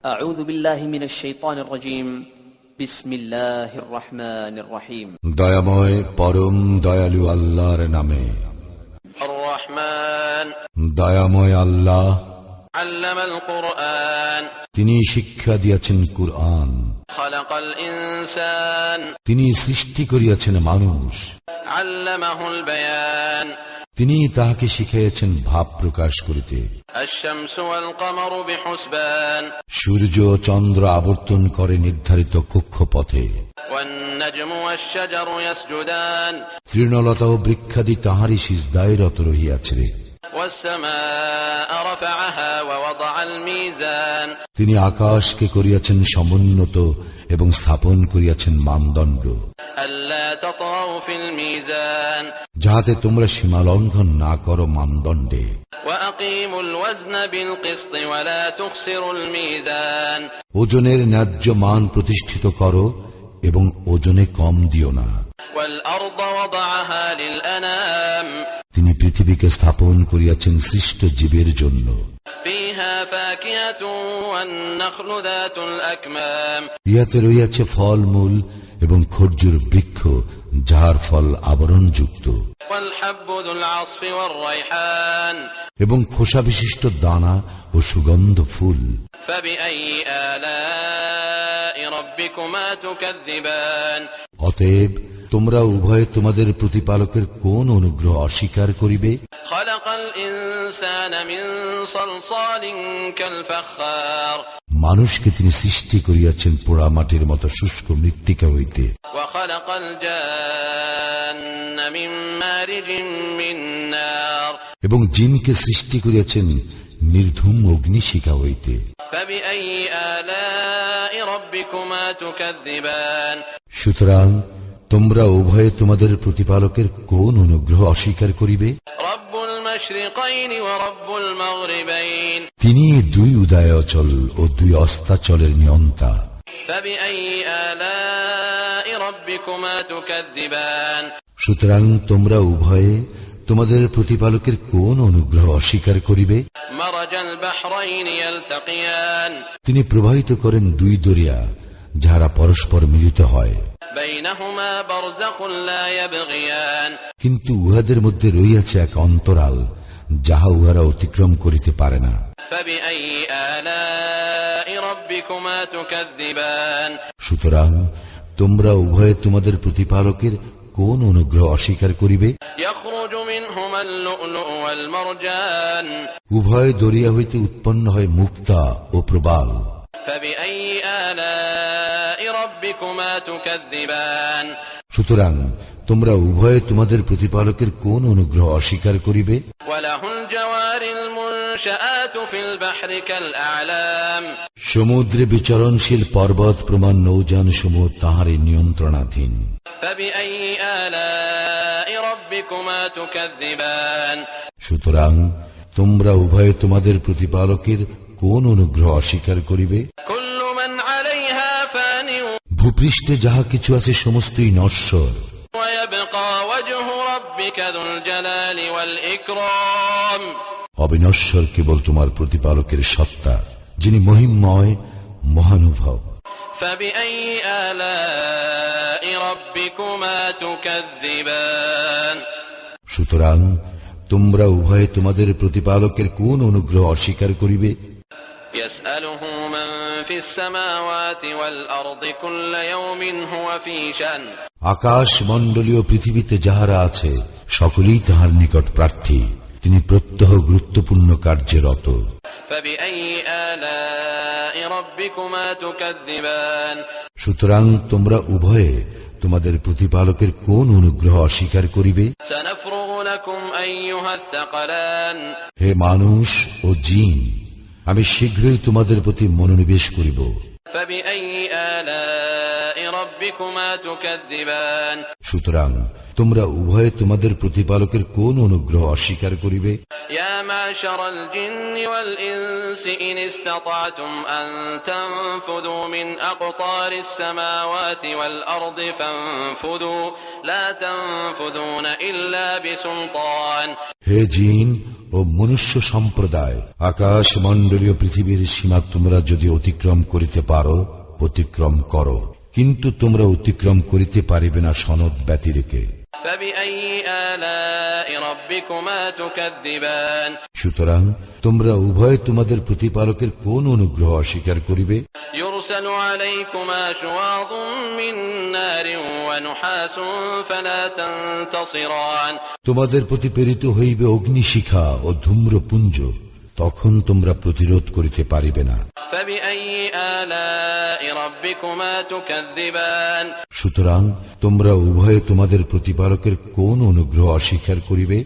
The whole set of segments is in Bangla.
أعوذ بالله من الشيطان الرجيم بسم الله الرحمن الرحيم দয়াময় পরম দয়ালু আল্লাহর নামে। الرحمن দয়াময় আল্লাহ علم القرآن তিনি শিক্ষা দিয়েছেন কুরআন, خلق الإنسان তিনি সৃষ্টি করিয়াছেন মানুষ, علمه البيان তিনি তাহাকে শিখাইয়াছেন ভাব প্রকাশ করিতে। الشمس والقمر بحسبان সূর্য চন্দ্র আবর্তন করে নির্ধারিত কক্ষপথে। والنجم والشجر يسجدان তৃণলতা ও বৃক্ষাদি তাহারই সিজদায় রত রহিয়াছে। والسماء رفعها ووضع الميزان তিনি আকাশকে করিয়াছেন সমুন্নত এবং স্থাপন করিয়াছেন মানদণ্ড, ألا تطغوا في الميزان যাহাতে তোমরা সীমা লঙ্ঘন না করো মানদণ্ডে। وأقيموا الوزن بالقسط ولا تخسروا الميزان ওজনের ন্যায্য মান প্রতিষ্ঠিত করো এবং ওজনে কম দিও না। والأرض وضعها للأنام তিনি পৃথিবীকে স্থাপন করিয়াছেন সৃষ্ট জীবের জন্য। فيها فاكهة والنخل ذات الأكمام ইহাতে রইয়াছে ফলমূল এবং খরজুর বৃক্ষ, যাহার ফল আবরণযুক্ত, والحب ذو العصف والريحان এবং খোসা বিশিষ্ট দানা ও সুগন্ধ ফুল। فبأي آلاء ربكما تكذبان অতএব তোমরা উভয়ে তোমাদের প্রতিপালকের কোন অনুগ্রহ অস্বীকার করিবে? خلق الإنسان من صلصال كالفخار মানুষকে তিনি সৃষ্টি করিয়াছেন পোড়া মাটির মতো শুষ্ক মৃত্তিকা হইতে, وخلق الجان من مارج من نار এবং জিনকে সৃষ্টি করিয়াছেন নির্ধূম অগ্নিশিখা হইতে। فبأي آلاء ربكما تكذبان সুতরাং তোমরা উভয়ে তোমাদের প্রতিপালকের কোন অনুগ্রহ অস্বীকার করিবে? رب المشرقين ورب المغربين তিনি দুই উদয়াচল ও দুই অস্তাচলের নিয়ন্তা। فبأي آلاء ربكما تكذبان সুতরাং তোমরা উভয়ে তোমাদের প্রতিপালকের কোন অনুগ্রহ অস্বীকার করিবে? مرج البحرين يلتقيان তিনি প্রবাহিত করেন দুই দরিয়া, যাহারা পরস্পর মিলিত হয়, بينهما برزخ لا يبغيان কিন্তু উহাদের মধ্যে রইয়াছে এক অন্তরাল, যাহা উহারা অতিক্রম করিতে পারে না। فبأي آلاء ربكما تكذبان সুতরাং তোমরা উভয়ে তোমাদের প্রতিপালকের কোন অনুগ্রহ অস্বীকার করিবে? يخرج منهما اللؤلؤ والمرجان উভয় দরিয়া হইতে উৎপন্ন হয় মুক্তা ও প্রবাল। فبأي آلاء ربكما تكذبان সুতরাং তোমরা উভয়ে তোমাদের প্রতিপালকের কোন অনুগ্রহ অস্বীকার করিবে? وله الجوار المنشآت في البحر كالأعلام সমুদ্রে বিচরণশীল পর্বত প্রমাণ নৌযান সমূহ তাঁহারই নিয়ন্ত্রণাধীন। فبأي آلاء ربكما تكذبان সুতরাং তোমরা উভয়ে তোমাদের প্রতিপালকের কোন অনুগ্রহ অস্বীকার করিবে? كل من عليها فان ভূপৃষ্ঠে যাহা কিছু আছে সমস্তই নশ্বর, ويبقى وجه ربك ذو الجلال والإكرام অবিনশ্বর কেবল তোমার প্রতিপালকের সত্তা, যিনি মহিমময় মহানুভব। فبأي آلاء ربكما تكذبان সুতরাং তোমরা উভয়ে তোমাদের প্রতিপালকের কোন অনুগ্রহ অস্বীকার করিবে? يسأله من في السماوات والأرض كل يوم هو في شأن আকাশ মণ্ডলীয় পৃথিবীতে যাহারা আছে সকলেই তাহার নিকট প্রার্থী, তিনি প্রত্যহ গুরুত্বপূর্ণ কার্যে রত। فبأي آلاء ربكما تكذبان সুতরাং তোমরা উভয়ে তোমাদের প্রতিপালকের কোন অনুগ্রহ অস্বীকার করিবে? سنفرغ لكم أيها الثقلان হে মানুষ ও জিন, আমি শীঘ্রই তোমাদের প্রতি মনোনিবেশ করিব। فبأي آلاء ربكما تكذبان সুতরাং তোমরা উভয়ে তোমাদের প্রতিপালকের কোন অনুগ্রহ অস্বীকার করিবে? يا معشر الجن والإنس إن استطعتم أن تنفذوا من أقطار السماوات والأرض فانفذوا لا تنفذون إلا بسلطان হে জিন ও মনুষ্য সম্প্রদায়, আকাশ মণ্ডলীয় পৃথিবীর সীমা তোমরা যদি অতিক্রম করিতে পারো, অতিক্রম করো, কিন্তু তোমরা অতিক্রম করিতে পারিবে না সনদ ব্যতিরেকে। সুতরাং তোমরা উভয় তোমাদের প্রতিপালকের কোন অনুগ্রহ অস্বীকার করিবে? তোমাদের প্রতি প্রেরিত হইবে অগ্নিশিখা ও ধূম্রপুঞ্জ, তখন তোমরা প্রতিরোধ করিতে পারিবে না। সুতরাং তোমরা উভয়ে তোমাদের প্রতিপালকের কোন অনুগ্রহ অস্বীকার করিবে?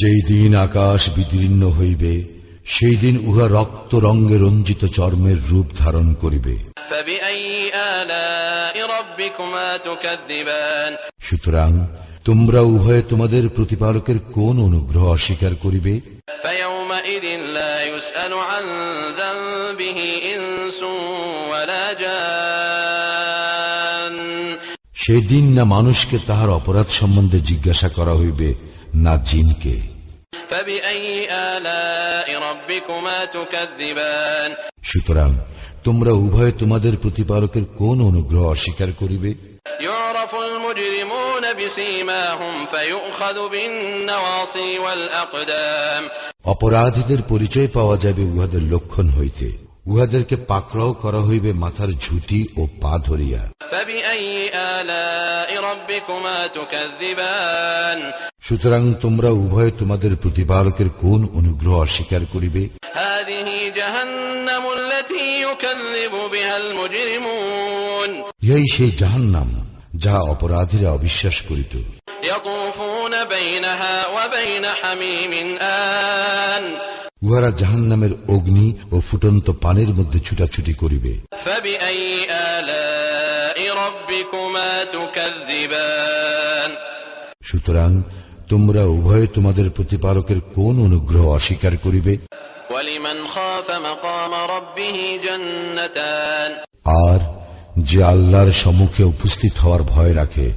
যেই দিন আকাশ বিদীর্ণ হইবে, সেই দিন উহা রক্ত রঙে রঞ্জিত চর্মের রূপ ধারণ করিবে। সুতরাং তোমরা উভয়ে তোমাদের প্রতিপালকের কোন অনুগ্রহ অস্বীকার করিবে? সেদিন না মানুষকে তাহার অপরাধ সম্বন্ধে জিজ্ঞাসা করা হইবে, না জিনকে। সুতরাং তোমরা উভয়ে তোমাদের প্রতিপালকের কোন অনুগ্রহ অস্বীকার করিবে? অপরাধীদের পরিচয় পাওয়া যাবে উহাদের লক্ষণ হইতে, উহাদেরকে পাকড়াও করা হইবে মাথার ঝুঁটি ও পা ধরিয়া। সুতরাং তোমরা উভয় তোমাদের প্রতিপালকের কোন অনুগ্রহ অস্বীকার করিবে? ইহাই সেই জাহান্নাম যাহা অপরাধীরা অবিশ্বাস করিত। উহারা জাহান্নামের অগ্নি ও ফুটন্ত পানির মধ্যে ছুটাছুটি করিবে। সুতরাং তোমরা উভয়ে তোমাদের প্রতিপালকের কোন অনুগ্রহ অস্বীকার করিবে? আর যে আল্লাহর সম্মুখে উপস্থিত হওয়ার ভয় রাখে,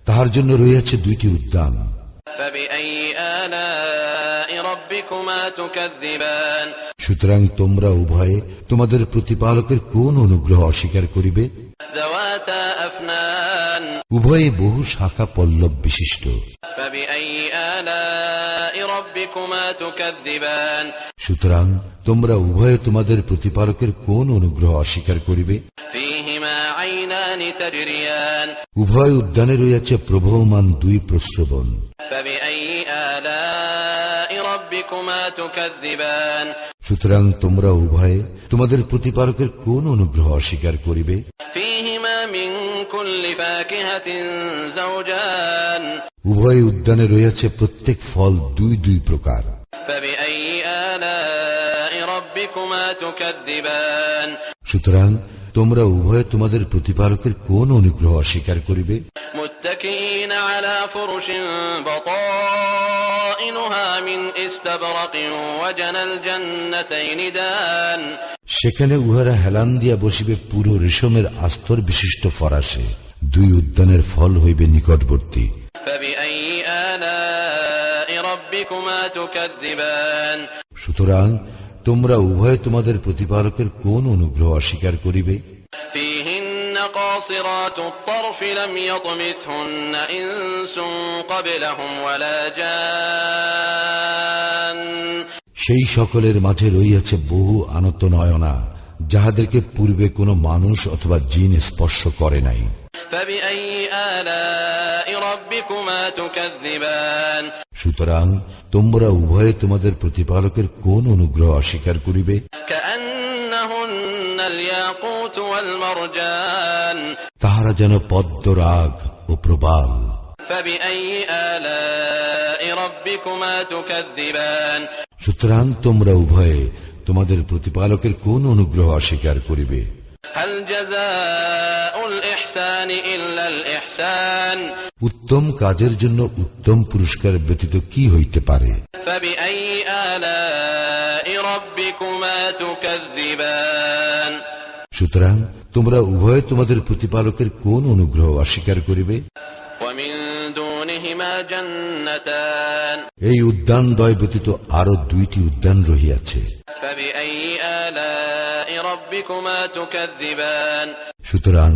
তাহার জন্য রয়েছে দুইটি উদ্যান। সুতরাং তোমরা উভয়ে তোমাদের প্রতিপালকের কোন অনুগ্রহ অস্বীকার করিবে? উভয়ে বহু শাখা পল্লব বিশিষ্ট। সুতরাং তোমরা উভয়ে তোমাদের প্রতিপালকের কোন অনুগ্রহ অস্বীকার করিবে? উভয় উদ্যানে রয়েছে প্রবহমান দুই প্রস্রবণ। সুতরাং তোমরা উভয়ে তোমাদের প্রতিপালকের কোন অনুগ্রহ অস্বীকার করিবে? উভয় উদ্যানে রয়েছে প্রত্যেক ফল দুই দুই প্রকার। সুতরাং তোমরা উভয়ে তোমাদের প্রতিপালকের কোন অনুগ্রহ অস্বীকার করিবে? সেখানে উহারা হেলান দিয়া বসিবে পুরো রেশমের আস্তর বিশিষ্ট ফরাসে, দুই উদ্যানের ফল হইবে নিকটবর্তী। সুতরাং তোমরা উভয়ে তোমাদের প্রতিপালকের কোন অনুগ্রহ অস্বীকার করিবে? সেই সকলের মাঝে রইয়াছে বহু আনত নয়না, যাহাদেরকে পূর্বে কোনো মানুষ অথবা জিন স্পর্শ করে নাই। সুতরাং তোমরা উভয়ে তোমাদের প্রতিপালকের কোন অনুগ্রহ অস্বীকার করিবে? তাহারা যেন পদ্মরাগ ও প্রবাল। সুতরাং তোমরা উভয়ে তোমাদের প্রতিপালকের কোন অনুগ্রহ অস্বীকার করিবে? উত্তম কাজের জন্য উত্তম পুরস্কার ব্যতীত কি হইতে পারে? সুতরাং তোমরা উভয় তোমাদের প্রতিপালকের কোন অনুগ্রহ অস্বীকার করিবে? ومن دونهما جنتان এই উদ্যান দ্বয় ব্যতীত আরো দুইটি উদ্যান রহিয়াছে। فبأي آلاء ربكما تكذبان সুতরাং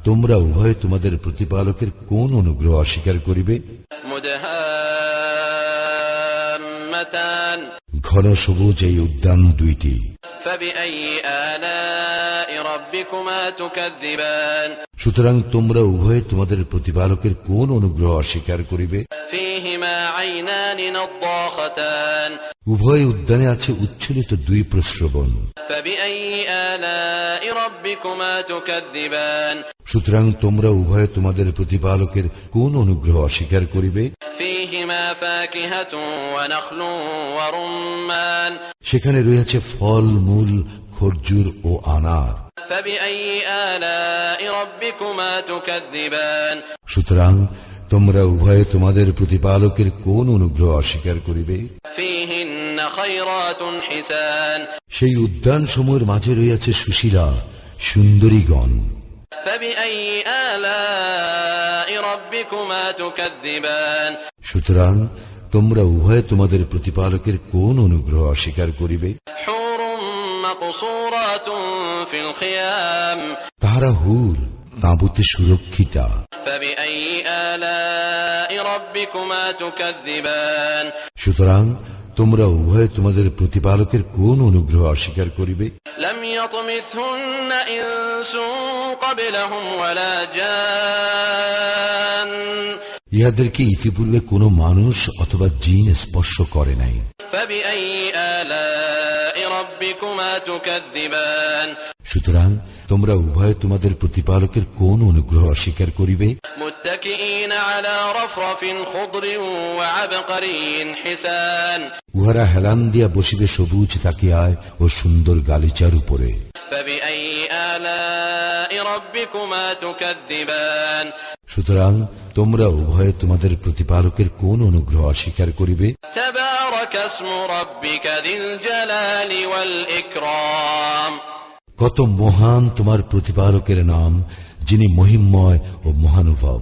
তোমরা উভয় তোমাদের প্রতিপালকের কোন অনুগ্রহ অস্বীকার করিবে? مدهامتان ঘন সবুজ এই উদ্যান দুইটি। فبأي آلاء ربكما تكذبان সুতরাং তোমরা উভয় তোমাদের প্রতিপালকের কোন অনুগ্রহ অস্বীকার করিবে? فيهما عينان نضاختان উভয় উদ্যানে আছে উচ্ছ্বলিত দুই প্রস্রবণ। فبأي آلاء ربكما تكذبان সুতরাং তোমরা উভয় তোমাদের প্রতিপালকের কোন অনুগ্রহ অস্বীকার করিবে? فيهما فاكهة ونخل ورمان সেখানে রয়েছে ফল মূল, খরজুর ও আনার। فبأي آلاء ربكما تكذبان সুতরাং তোমরা উভয় তোমাদের প্রতিপালকের কোন অনুগ্রহ অস্বীকার করিবে? فيهن خيرات حسان সেই উদ্যান সমূহের মাঝে রয়েছে সুশীলা সুন্দরীগণ। فبأي آلاء ربكما تكذبان সুতরাং তোমরা উভয় তোমাদের প্রতিপালকের কোন অনুগ্রহ অস্বীকার করিবে? حور مقصورات في الخيام তাহারা হুর, তাঁবুতে সুরক্ষিতা। فبأي آلاء ربكما تكذبان সুতরাং তোমরা উভয় তোমাদের প্রতিপালকের কোন অনুগ্রহ অস্বীকার করিবে? لم يطمثهن إنس قبلهم ولا جان ইহাদেরকে ইতিপূর্বে কোনো মানুষ অথবা জিন স্পর্শ করে নাই। فبأي آلاء ربكما تكذبان সুতরাং তোমরা উভয় তোমাদের প্রতিপালকের কোন অনুগ্রহ অস্বীকার করিবে? متكئين على رفرف خضر وعبقري حسان উহারা হেলান দিয়া বসিবে সবুজ তাকিয়ায় ও সুন্দর গালিচার উপরে। فبأي آلاء ربكما تكذبان সুতরাং তোমরা উভয় তোমাদের প্রতিপালকের কোন অনুগ্রহ অস্বীকার করিবে? تبارك اسم ربك ذي الجلال والإكرام কত মহান তোমার প্রতিপালকের নাম, যিনি মহিমময় ও মহানুভব।